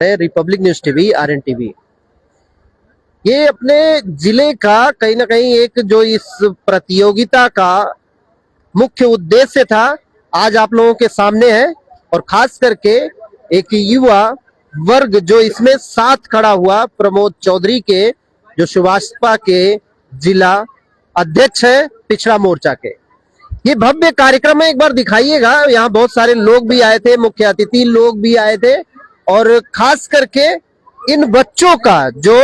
है Republic News TV, RN TV. ये अपने जिले का कहीं ना कहीं एक जो इस प्रतियोगिता का मुख्य उद्देश्य था, आज आप लोगों के सामने है। और खास करके एक युवा वर्ग जो इसमें साथ खड़ा हुआ, प्रमोद चौधरी के, जो सुभाषपा के जिला अध्यक्ष है पिछड़ा मोर्चा के। ये भव्य कार्यक्रम है, एक बार दिखाइएगा। यहाँ बहुत सारे लोग भी आए थे, मुख्य अतिथि लोग भी आए थे। और खास करके इन बच्चों का जो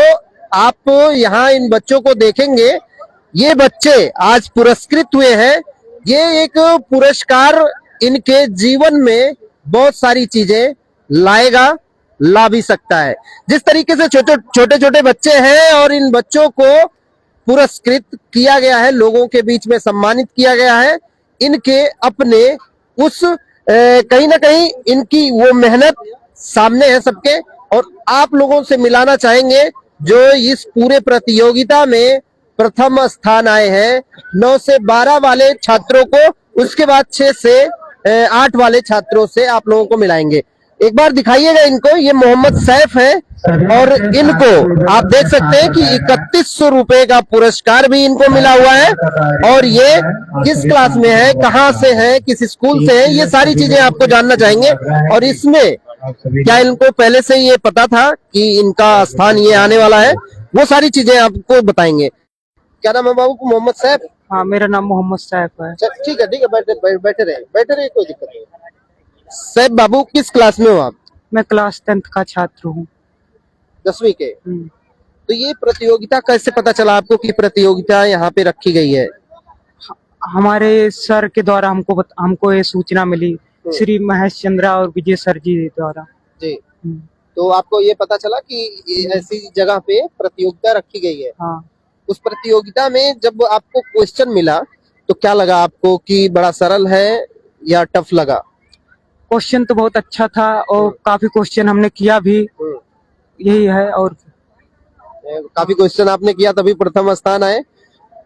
आप यहाँ इन बच्चों को देखेंगे, ये बच्चे आज पुरस्कृत हुए हैं। ये एक पुरस्कार इनके जीवन में बहुत सारी चीजें लाएगा, ला भी सकता है। जिस तरीके से छोटे छोटे बच्चे हैं और इन बच्चों को पुरस्कृत किया गया है, लोगों के बीच में सम्मानित किया गया है, इनके अपने उस कहीं ना कहीं इनकी वो मेहनत सामने है सबके। और आप लोगों से मिलाना चाहेंगे जो इस पूरे प्रतियोगिता में प्रथम स्थान आए हैं, 9 से 12 वाले छात्रों को, उसके बाद 6 से 8 वाले छात्रों से आप लोगों को मिलाएंगे। एक बार दिखाइएगा इनको। ये मोहम्मद सैफ है और इनको आप देख सकते हैं कि 3100 रुपए का पुरस्कार भी इनको मिला हुआ है। और ये किस क्लास में है, कहाँ से है, किस स्कूल से है, ये सारी चीजें आपको जानना चाहेंगे। और इसमें क्या इनको पहले से ये पता था कि इनका स्थान ये आने वाला है, वो सारी चीजें आपको बताएंगे। क्या नाम है बाबू? मोहम्मद सैफ। हाँ, मेरा नाम मोहम्मद सैफ है। ठीक है, बैठे रहे, कोई दिक्कत नहीं। सैफ बाबू, किस क्लास में हो आप? मैं क्लास 10th का छात्र हूँ। 10वीं के। तो ये प्रतियोगिता कैसे पता चला आपको कि प्रतियोगिता यहाँ पे रखी गई है? हमारे सर के द्वारा हमको ये सूचना मिली, श्री महेश चंद्रा और विजय सर जी द्वारा जी। तो आपको ये पता चला कि ऐसी जगह पे प्रतियोगिता रखी गई है। हाँ। उस प्रतियोगिता में जब आपको क्वेश्चन मिला तो क्या लगा आपको कि बड़ा सरल है या टफ लगा? क्वेश्चन तो बहुत अच्छा था और काफी क्वेश्चन हमने किया भी, यही है। और काफी क्वेश्चन आपने किया तभी प्रथम स्थान आए।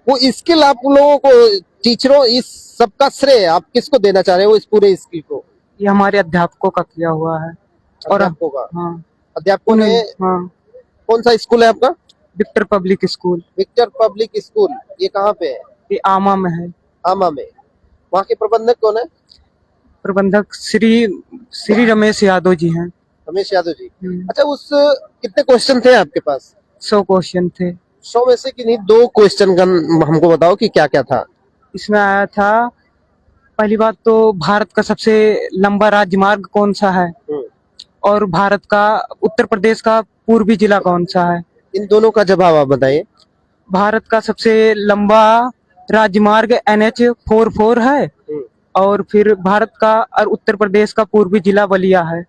वो इसके लिए आप लोगों को, टीचरों, इस सबका श्रेय आप किसको देना चाह रहे हो, इस पूरे स्किल को? ये हमारे अध्यापकों का किया हुआ है। और अध्यापकों का? हाँ, अध्यापकों ने। हाँ। कौन सा स्कूल है आपका? Victor public school. Victor public school, ये कहाँ पे है? ये आमा में है। आमा में। वहाँ के प्रबंधक कौन है? प्रबंधक श्री रमेश यादव जी हैं। रमेश यादव जी। अच्छा, उस कितने क्वेश्चन थे आपके पास? 100 क्वेश्चन थे। 100 में से किन्हीं 2 क्वेश्चन का हमको बताओ कि क्या क्या था इसमें। आया था, पहली बात तो भारत का सबसे लंबा राजमार्ग कौन सा है, और भारत का, उत्तर प्रदेश का पूर्वी जिला कौन सा है। इन दोनों का जवाब आप बताइए। भारत का सबसे लंबा राजमार्ग NH-44 है, और फिर भारत का और उत्तर प्रदेश का पूर्वी जिला बलिया है।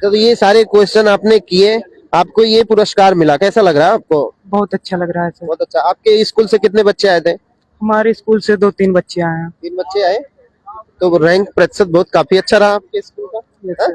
तो ये सारे क्वेश्चन आपने किए, आपको ये पुरस्कार मिला, कैसा लग रहा है आपको? बहुत अच्छा लग रहा है सर। बहुत अच्छा। आपके स्कूल से कितने बच्चे आए थे? हमारे स्कूल से 2-3 बच्चे आए हैं। 3 बच्चे आए। तो रैंक प्रतिशत बहुत काफी अच्छा रहा आपके स्कूल का।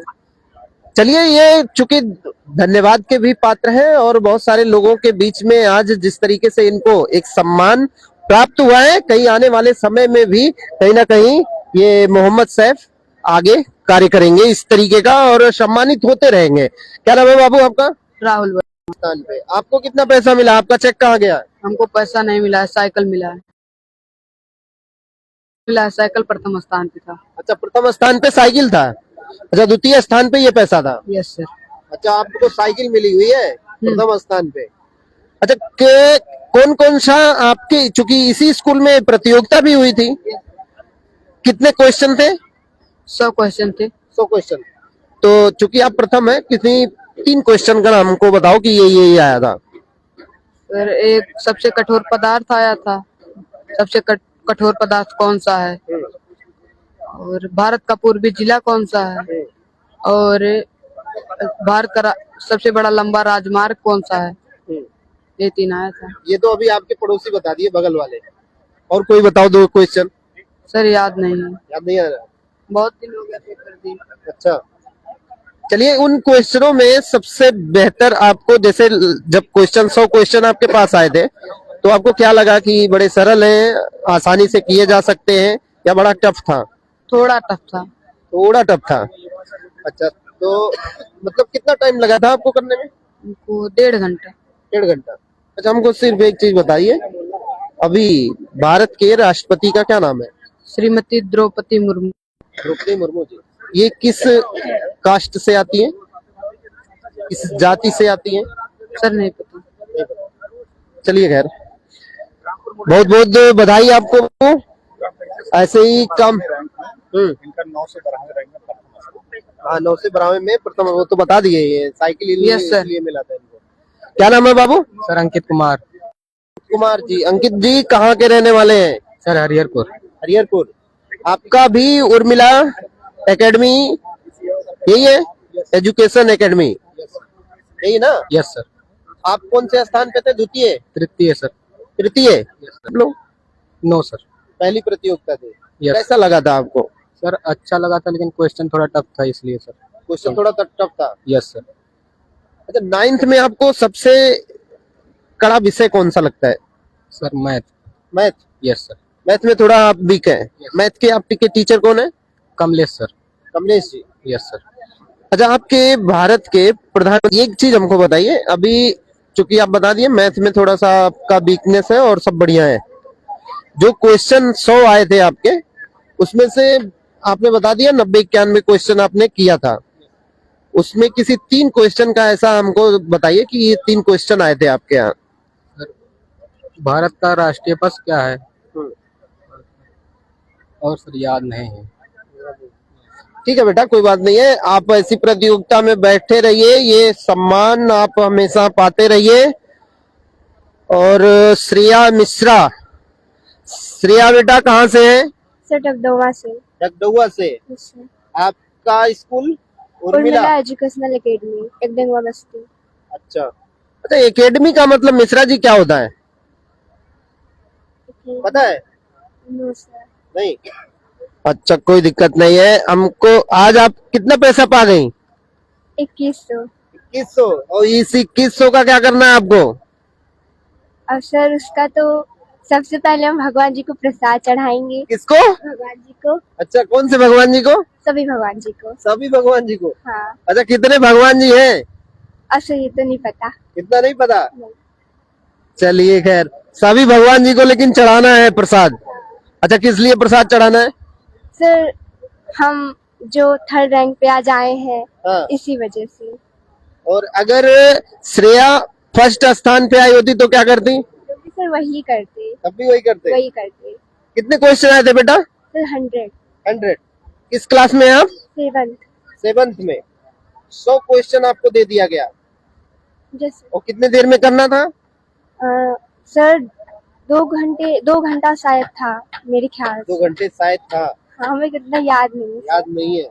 चलिए, ये चूंकि धन्यवाद के भी पात्र हैं और बहुत सारे लोगों के बीच में आज जिस तरीके से इनको एक सम्मान प्राप्त हुआ है, कहीं आने वाले समय में भी कहीं ना कहीं ये मोहम्मद सैफ आगे कार्य करेंगे इस तरीके का और सम्मानित होते रहेंगे। क्या नाम है बाबू आपका? राहुल। स्थान पे आपको कितना पैसा मिला? आपका चेक कहाँ गया? हमको पैसा नहीं मिला है, साइकिल मिला है। साइकिल प्रथम स्थान पे था। अच्छा, प्रथम स्थान पे साइकिल था। अच्छा, द्वितीय स्थान पे ये पैसा था। Yes sir. अच्छा, आपको साइकिल मिली हुई है प्रथम स्थान पे। अच्छा, कौन कौन सा आपके, चूंकि इसी स्कूल में प्रतियोगिता भी हुई थी, कितने क्वेश्चन थे? 100 क्वेश्चन थे। 100 क्वेश्चन। तो चूंकि आप प्रथम है, कितनी 3 क्वेश्चन का हमको बताओ कि ये आया था। फिर एक सबसे कठोर पदार्थ आया था, सबसे कठोर पदार्थ कौन सा है, और भारत का पूर्वी जिला कौन सा है, और भारत का सबसे बड़ा लंबा राजमार्ग कौन सा है। ये 3 आया था। ये तो अभी आपके पड़ोसी बता दिए, बगल वाले। और कोई बताओ 2 क्वेश्चन। सर याद नहीं है। याद नहीं आ रहा? बहुत दिन हो गया पेपर दी। अच्छा, चलिए, उन क्वेश्चनों में सबसे बेहतर आपको, जैसे जब 100 क्वेश्चन आपके पास आए थे, तो आपको क्या लगा कि बड़े सरल हैं, आसानी से किए जा सकते हैं, या बड़ा टफ था? थोड़ा टफ था। थोड़ा टफ था। अच्छा, तो मतलब कितना टाइम लगा था आपको करने में? हमको 1.5 घंटा। 1.5 घंटा। अच्छा, हमको सिर्फ एक चीज बताइए, अभी भारत के राष्ट्रपति का क्या नाम है? श्रीमती द्रौपदी मुर्मू। द्रौपदी मुर्मू जी। ये किस कास्ट से आती है, किस जाति से आती है? सर नहीं पता। नहीं पता। चलिए खैर, बहुत बहुत बधाई आपको, ऐसे ही कम। इनका 9 से 12वें रैंक में प्रथम स्थान। हाँ, 9 से 12वें में प्रथम, वो तो बता दिए, ये साइकिल Yes, sir. इसलिए मिला था इनको। क्या नाम है बाबू? सर अंकित कुमार। कुमार जी। अंकित जी कहाँ के रहने वाले हैं? सर हरिहरपुर। हरिहरपुर। आपका भी उर्मिला एकेडमी यही है, एजुकेशन एकेडमी यही ना? Yes sir. आप कौन से स्थान पे थे? द्वितीय? तृतीय सर। तृतीय आप लोग? No sir. पहली प्रतियोगिता थी। Yes. कैसा लगा था आपको? सर अच्छा लगा था, लेकिन क्वेश्चन थोड़ा टफ था इसलिए सर। क्वेश्चन थोड़ा टफ था। Yes sir. अच्छा, 9th में आपको सबसे कड़ा विषय कौन सा लगता है? Sir math. Math. Yes sir. Math में थोड़ा आप वीक है। मैथ के आपके टीचर कौन है? Kamlesh sir. Kamlesh ji. Yes sir. अच्छा, आपके भारत के प्रधानमंत्री, एक चीज हमको बताइए, अभी चूंकि आप बता दिए मैथ में थोड़ा सा आपका वीकनेस है और सब बढ़िया है, जो क्वेश्चन 100 आए थे आपके, उसमें से आपने बता दिया 90-91 क्वेश्चन आपने किया था, उसमें किसी 3 क्वेश्चन का ऐसा हमको बताइए कि ये 3 क्वेश्चन आए थे आपके यहाँ। भारत का राष्ट्रीय पशु क्या है? और सर याद नहीं है। ठीक है बेटा, कोई बात नहीं है, आप ऐसी प्रतियोगिता में बैठे रहिए, ये सम्मान आप हमेशा पाते रहिए। और श्रेया मिश्रा, श्रेया बेटा कहाँ से है? सर डगडोवा से। डगडुआ से। आपका स्कूल? उर्मिला एजुकेशनल एकेडमी, एकदंगवा बस्ती। अच्छा। अच्छा, एकेडमी का मतलब मिश्रा जी क्या होता है, पता है? No sir. नहीं। अच्छा, कोई दिक्कत नहीं है। हमको आज आप कितना पैसा पा गई? 2100। 2100। और इस 2100 का क्या करना है आपको? अब सर उसका तो सबसे पहले हम भगवान जी को प्रसाद चढ़ाएंगे। किसको? भगवान जी को। अच्छा, कौन से भगवान जी को? सभी भगवान जी को। सभी भगवान जी को। हाँ। अच्छा, कितने भगवान जी हैं? अब सर ये तो नहीं पता। कितना नहीं पता? नहीं। चलिए खैर, सभी भगवान जी को लेकिन चढ़ाना है प्रसाद। अच्छा, किस लिए प्रसाद चढ़ाना है? सर हम जो 3rd रैंक पे आज आए हैं, हाँ। इसी वजह से। और अगर श्रेया फर्स्ट स्थान पे आई होती तो क्या करती? क्योंकि सर वही करते। तब भी वही करते। वही करते। कितने क्वेश्चन आए थे बेटा? सर 100। 100। किस क्लास में हैं आप? 7th। 7th में। 100 क्वेश्चन आपको दे दिया गया, जैसे और कितने देर में करना था? सर 2 घंटा शायद था मेरे ख्याल से। 2 घंटे शायद था। हाँ, हमें कितना याद नहीं है। याद नहीं है।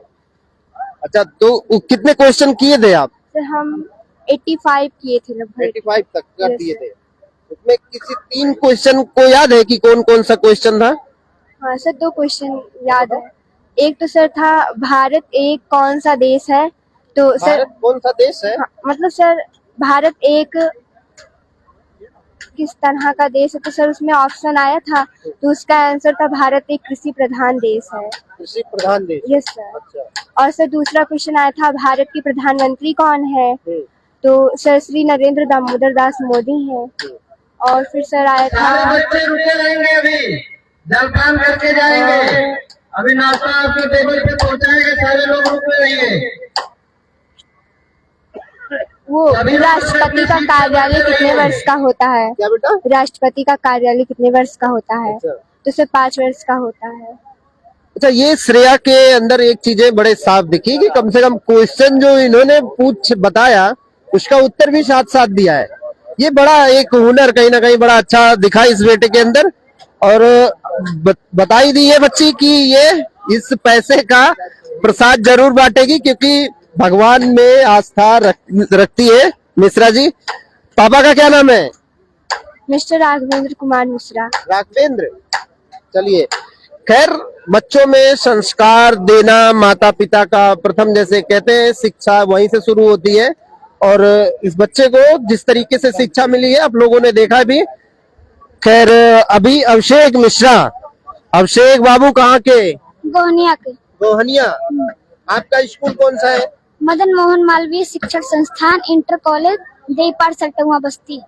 अच्छा, तो कितने क्वेश्चन किए थे आप? सर हम 85 किए थे लगभग। 85 तक कर Yes, दिए sir. थे। उसमें किसी 3 क्वेश्चन को याद है कि कौन कौन सा क्वेश्चन था? हाँ सर 2 क्वेश्चन याद है। एक तो सर था भारत एक कौन सा देश है, तो सर भारत कौन सा देश है? हाँ, मतलब सर भारत एक किस तरह का देश है, तो सर उसमें ऑप्शन आया था, तो उसका आंसर था भारत एक कृषि प्रधान देश है। कृषि प्रधान देश। Yes sir. अच्छा। और सर दूसरा क्वेश्चन आया था भारत के प्रधानमंत्री कौन है, तो सर श्री नरेंद्र दामोदर दास मोदी हैं। और फिर सर आया था बच्चे रुके रहेंगे, अभी जलपान करके जाएंगे, अभी नाश्ता आपके टेबल पे पहुंचाएंगे, सारे लोग रुके रहिए। वो राष्ट्रपति का कार्यालय कितने वर्ष का होता है? क्या बेटा? राष्ट्रपति का कार्यालय कितने वर्ष का होता है? अच्छा। तो सर 5 वर्ष का होता है। अच्छा, ये श्रेया के अंदर एक चीजें बड़े साफ दिखी कि कम से कम क्वेश्चन जो इन्होंने बताया उसका उत्तर भी साथ साथ दिया है। ये बड़ा एक हुनर कहीं ना कहीं बड़ा अच्छा दिखा इस बेटे के अंदर। और बताई दी है बच्ची कि ये इस पैसे का प्रसाद जरूर बांटेगी, क्योंकि भगवान में आस्था रखती है मिश्रा जी। पापा का क्या नाम है? मिस्टर राघवेंद्र कुमार मिश्रा। राघवेंद्र। चलिए खैर, बच्चों में संस्कार देना माता पिता का प्रथम, जैसे कहते हैं शिक्षा वहीं से शुरू होती है, और इस बच्चे को जिस तरीके से शिक्षा मिली है आप लोगों ने देखा भी। खैर, अभी अभिषेक मिश्रा, अभिषेक बाबू कहाँ के? गोहनिया के। गोहनिया। आपका स्कूल कौन सा है? मदन मोहन मालवीय शिक्षण संस्थान इंटर कॉलेज देईपाड़ सटुआ बस्ती।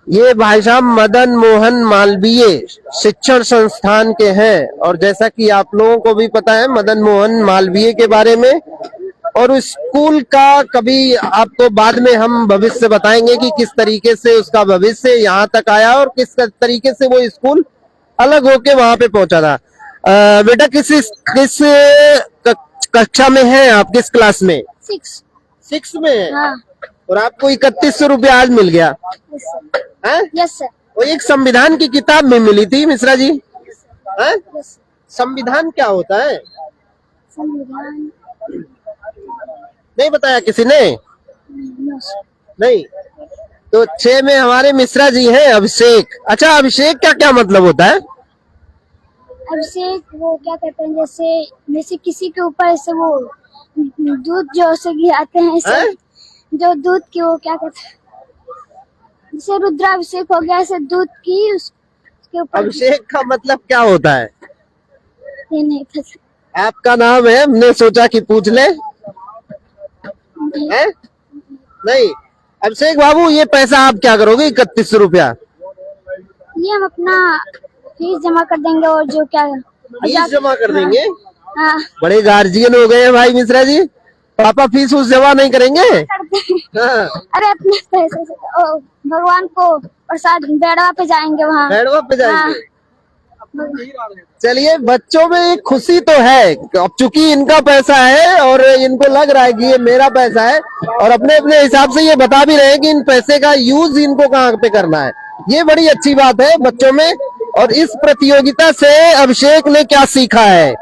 ये भाई साहब मदन मोहन मालवीय शिक्षण संस्थान के हैं, और जैसा कि आप लोगों को भी पता है मदन मोहन मालवीय के बारे में, और उस स्कूल का कभी आपको बाद में हम भविष्य बताएंगे कि किस तरीके से उसका भविष्य यहाँ तक आया और किस तरीके से वो स्कूल अलग होके वहां पे पहुंचा था। बेटा किस कक्षा में है आप, किस क्लास में? 6 में है। हाँ। और आपको 3100 रुपया आज मिल गया है? Yes sir. वो एक संविधान की किताब में मिली थी मिश्रा जी है? संविधान क्या होता है संविधान नहीं बताया किसी ने? नहीं। तो 6 में हमारे मिश्रा जी हैं अभिषेक। अच्छा, अभिषेक का क्या मतलब होता है? अभिषेक वो क्या कहते हैं, जैसे किसी के ऊपर ऐसे वो दूध जो से गिराते हैं ऐसे, हैं? जो दूध की वो क्या कहते हैं, जैसे रुद्राभिषेक हो गया ऐसे दूध की उसके ऊपर। अभिषेक का मतलब क्या होता है? ये नहीं पता। आपका नाम है, हमने सोचा कि पूछ ले। है? नहीं। अभिषेक बाबू, ये पैसा आप क्या करोगे 3100 रुपया? ये हम अपना फीस जमा कर देंगे और जो क्या फीस जमा कर देंगे? हाँ बड़े गार्जियन हो गए हैं भाई मिश्रा जी। पापा फीस उस जमा नहीं करेंगे? कर देंगे। हाँ। अरे अपने पैसे से ओ, भगवान को प्रसाद बेड़वा पे जाएंगे वहाँ। बेड़वा पे जाएंगे। चलिए, बच्चों में एक खुशी तो है, अब चूंकि इनका पैसा है और इनको लग रहा है कि ये मेरा पैसा है, और अपने अपने हिसाब से ये बता भी रहे हैं कि इन पैसे का यूज इनको कहाँ पे करना है। ये बड़ी अच्छी बात है बच्चों में। और इस प्रतियोगिता से अभिषेक ने क्या सीखा है?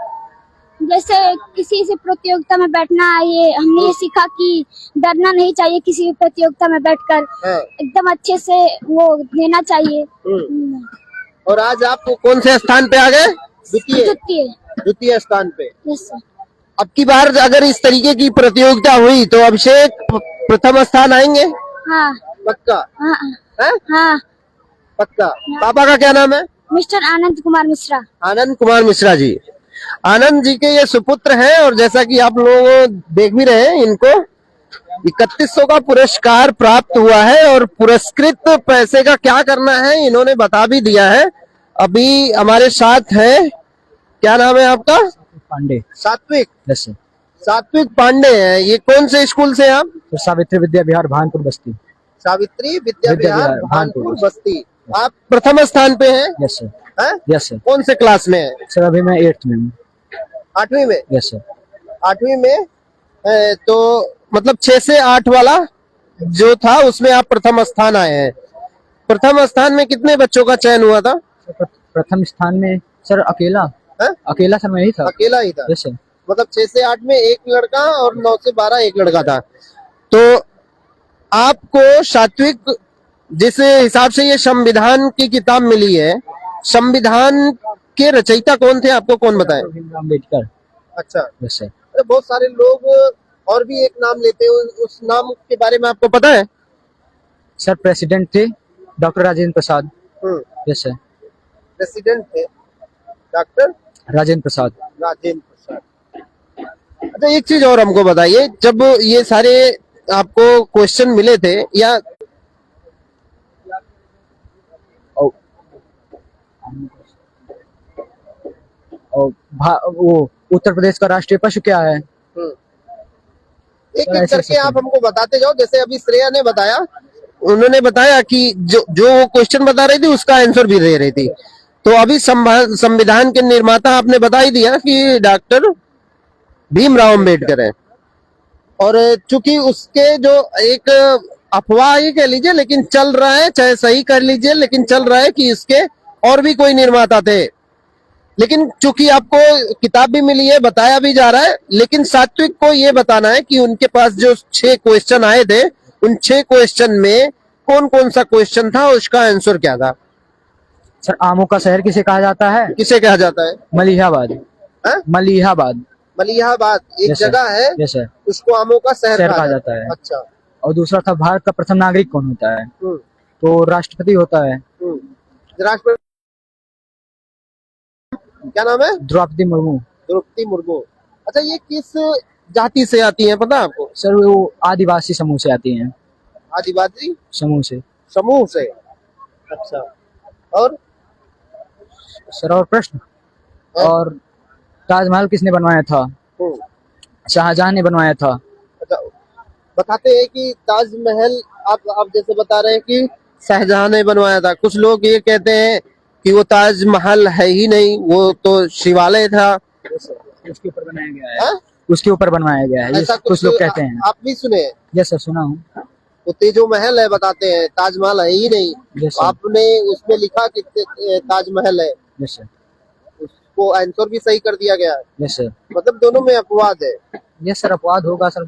जैसे किसी से प्रतियोगिता में बैठना, ये हमने ये सीखा कि डरना नहीं चाहिए किसी भी प्रतियोगिता में बैठकर। हाँ। एकदम अच्छे से वो देना चाहिए। और आज आप कौन से स्थान पे आ गए? द्वितीय। द्वितीय स्थान पे। Yes sir. अब की बार अगर इस तरीके की प्रतियोगिता हुई तो अभिषेक प्रथम स्थान आएंगे? हाँ पक्का? हाँ है? हाँ। पक्का। पापा का क्या नाम है? मिस्टर आनंद कुमार मिश्रा। आनंद कुमार मिश्रा जी। आनंद जी के ये सुपुत्र हैं, और जैसा कि आप लोग देख भी रहे हैं, इनको 3100 का पुरस्कार प्राप्त हुआ है, और पुरस्कृत पैसे का क्या करना है इन्होंने बता भी दिया है। अभी हमारे साथ है, क्या नाम है आपका? पांडे। सात्विक। Yes sir. सात्विक पांडे हैं। ये कौन से स्कूल से आप? सावित्री विद्या विहार भानपुर बस्ती। सावित्री विद्या विहार भानपुर भानपुर बस्ती। आप प्रथम स्थान पे हैं? Yes sir. हैं? Yes sir. कौन से क्लास में है? सर अभी मैं 8th में हूँ। 8वीं में? Yes sir. 8वीं में है, तो मतलब 6 से 8 वाला जो था उसमें आप प्रथम स्थान आए हैं। प्रथम स्थान में कितने बच्चों का चयन हुआ था? प्रथम स्थान में सर अकेला है? अकेला सर मैं ही था। अकेला ही था? Yes sir. मतलब 6 से 8 में एक लड़का और 9 से 12 एक लड़का था। तो आपको सात्विक, जिस हिसाब से ये संविधान की किताब मिली है, संविधान के रचयिता कौन थे, आपको कौन बताए? अम्बेडकर। अच्छा। Yes sir. अरे बहुत सारे लोग और भी एक नाम लेते हैं, उस नाम के बारे में आपको पता है? सर प्रेसिडेंट थे doctor Rajendra Prasad. Yes sir. President थे डॉक्टर राजेंद्र प्रसाद। राजेंद्र प्रसाद। अच्छा, एक चीज और हमको बताइए, जब ये सारे आपको क्वेश्चन मिले थे, या वो उत्तर प्रदेश का राष्ट्रीय पशु क्या है? एक एक करके आप हमको बताते जाओ। जैसे अभी श्रेया ने बताया, उन्होंने बताया कि जो क्वेश्चन बता रही थी उसका आंसर भी दे रही थी। तो अभी संविधान के निर्माता आपने बता ही दिया कि डॉक्टर भीमराव अम्बेडकर है। और चूंकि उसके जो एक अफवाह ही कह लीजिए, लेकिन चल रहा है, चाहे सही कर लीजिए, लेकिन चल रहा है कि इसके और भी कोई निर्माता थे। लेकिन चूंकि आपको किताब भी मिली है, बताया भी जा रहा है, लेकिन सात्विक को ये बताना है कि उनके पास जो 6 क्वेश्चन आए थे, उन 6 क्वेश्चन में कौन कौन सा क्वेश्चन था, उसका आंसर क्या था? सर आमों का शहर किसे कहा जाता है? किसे कहा जाता है? मलिहाबाद। मलिहाबाद। मलिहाबाद एक जगह है। Yes sir. उसको आमों का शहर कहा जाता है। अच्छा। और दूसरा था भारत का प्रथम नागरिक कौन होता है? तो राष्ट्रपति होता है। राष्ट्रपति क्या नाम है? द्रौपदी मुर्मू। द्रौपदी मुर्मू। अच्छा, ये किस जाति से आती हैं, पता है आपको? सर वो आदिवासी समूह से आती हैं, आदिवासी समूह से। समूह से। अच्छा, और सर और प्रश्न? और ताजमहल किसने बनवाया था? शाहजहां ने बनवाया था। अच्छा, बताते हैं कि ताजमहल आप जैसे बता रहे हैं कि शाहजहां ने बनवाया था, कुछ लोग ये कहते हैं कि वो ताजमहल है ही नहीं, वो तो शिवालय था। उसके ऊपर बनाया गया है। हाँ? उसके ऊपर बनवाया गया है, ऐसा कुछ लोग कहते हैं। आप भी सुने? यस सर, सुना हूँ। वो तेजो महल है बताते हैं, ताजमहल है ही नहीं। Yes sir. आपने उसमें लिखा कि ताजमहल है, यस सर। उसको आंसर भी सही कर दिया गया है। Yes sir. मतलब दोनों में अपवाद है। यस सर, अपवाद होगा सर,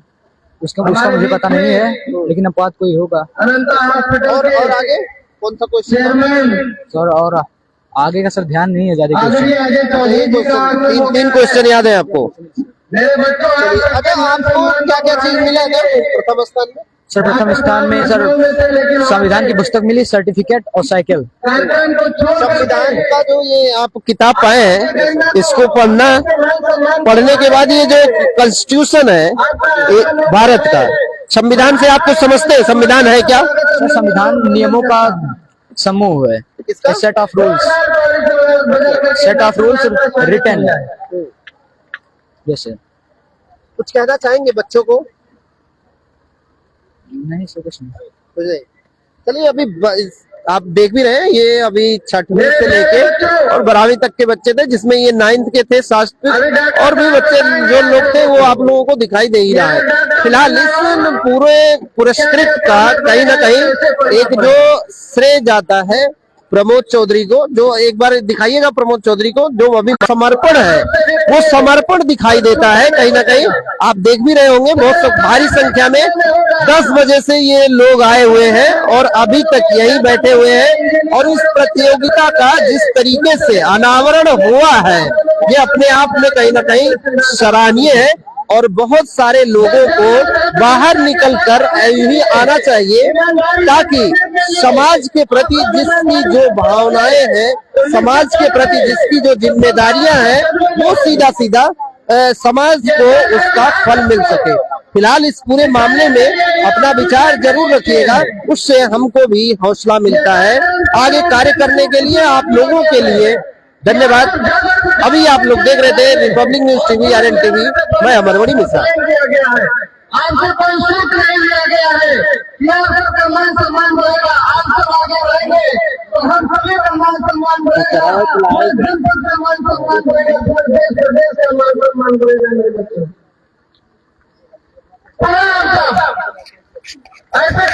उसका मुझे पता नहीं है, लेकिन अपवाद कोई होगा। और आगे कौन सा क्वेश्चन सर? और आगे का सर ध्यान नहीं है ज्यादा क्वेश्चन। तीन क्वेश्चन याद है आपको? चलिए, अच्छा आपको क्या क्या चीज मिला है प्रथम स्थान में? सर प्रथम स्थान में सर संविधान की पुस्तक मिली, सर्टिफिकेट और साइकिल। संविधान का जो ये आप किताब पाए हैं, इसको पढ़ने के बाद ये जो कॉन्स्टिट्यूशन है भारत का, संविधान से आप कुछ समझते हैं? संविधान है क्या? सर संविधान नियमों का समूह है, set of rules, written. Yes sir. कुछ कहना चाहेंगे बच्चों को? नहीं सर, कुछ नहीं। चलिए, अभी आप देख भी रहे हैं, ये अभी छठवीं से लेके और 12वीं तक के बच्चे थे, जिसमें ये 9th के थे, शास्त्र और भी बच्चे जो लोग थे वो आप लोगों को दिखाई दे ही रहा है। फिलहाल इस पूरे पुरस्कृत का कहीं ना कहीं एक जो श्रेय जाता है प्रमोद चौधरी को, जो एक बार दिखाइएगा प्रमोद चौधरी को, जो अभी समर्पण है, वो समर्पण दिखाई देता है कहीं ना कहीं। आप देख भी रहे होंगे, बहुत भारी संख्या में 10 बजे से ये लोग आए हुए हैं और अभी तक यही बैठे हुए हैं। और इस प्रतियोगिता का जिस तरीके से अनावरण हुआ है, ये अपने आप में कहीं ना कहीं सराहनीय है। और बहुत सारे लोगों को बाहर निकलकर यही आना चाहिए, ताकि समाज के प्रति जिसकी जो भावनाएं हैं, समाज के प्रति जिसकी जो जिम्मेदारियां हैं, वो सीधा सीधा समाज को उसका फल मिल सके। फिलहाल इस पूरे मामले में अपना विचार जरूर रखिएगा, उससे हमको भी हौसला मिलता है आगे कार्य करने के लिए। आप लोगों के लिए धन्यवाद। अभी आप लोग देख रहे थे Republic News TV, RN TV, मैं अमरवड़ी मिश्रा। आपसे कोई शुल्क नहीं लिया गया है, आपका मान सम्मान बढ़ेगा, आप सब आगे रहेंगे तो हम सभी का मान सम्मान बढ़ेगा, जनपद का मान सम्मान बढ़ेगा, प्रदेश का मान सम्मान बढ़ेगा। मेरे बच्चों ऐसे